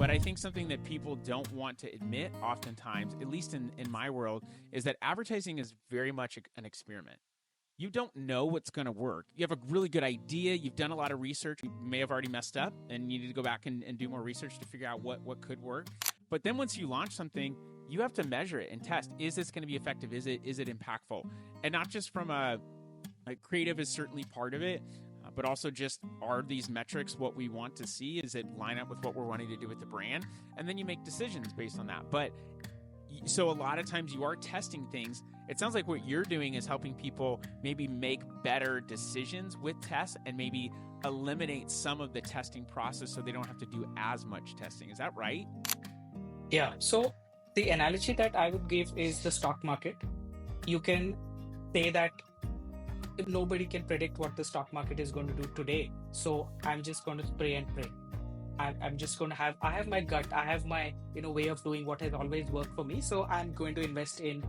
But I think something that people don't want to admit oftentimes, at least in my world, is that advertising is very much an experiment. You don't know what's going to work. You have a really good idea. You've done a lot of research. You may have already messed up and you need to go back and do more research to figure out what could work. But then once you launch something, you have to measure it and test. Is this going to be effective? Is it impactful? And not just from a creative is certainly part of it, but also just, are these metrics what we want to see? Is it line up with what we're wanting to do with the brand? And then you make decisions based on that. But so a lot of times you are testing things. It sounds like what you're doing is helping people maybe make better decisions with tests and maybe eliminate some of the testing process so they don't have to do as much testing. Is that right? Yeah. So the analogy that I would give is the stock market. You can say that nobody can predict what the stock market is going to do today. So I'm just going to pray and pray. I'm just going to I have my gut, I have my, way of doing what has always worked for me. So I'm going to invest in,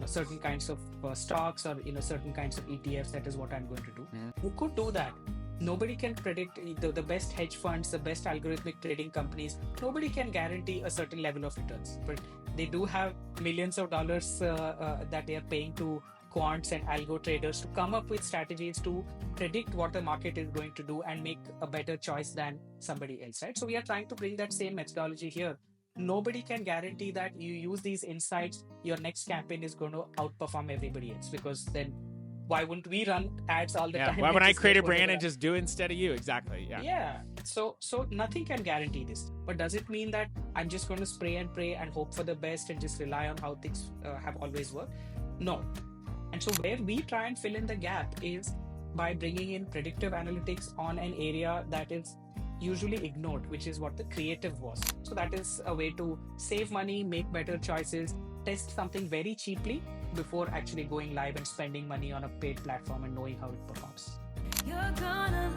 certain kinds of stocks or, certain kinds of ETFs. That is what I'm going to do. Who could do that? Nobody can predict the best hedge funds, the best algorithmic trading companies. Nobody can guarantee a certain level of returns, but they do have millions of dollars that they are paying to quants and algo traders to come up with strategies to predict what the market is going to do and make a better choice than somebody else, right? So we are trying to bring that same methodology here. Nobody can guarantee that you use these insights, your next campaign is going to outperform everybody else, because then why wouldn't we run ads all the time? Why would I create a brand and just do it instead of you? Exactly. Yeah. So nothing can guarantee this. But does it mean that I'm just going to spray and pray and hope for the best and just rely on how things have always worked? No. And so where we try and fill in the gap is by bringing in predictive analytics on an area that is usually ignored, which is what the creative was. So that is a way to save money, make better choices, test something very cheaply before actually going live and spending money on a paid platform and knowing how it performs. You're gonna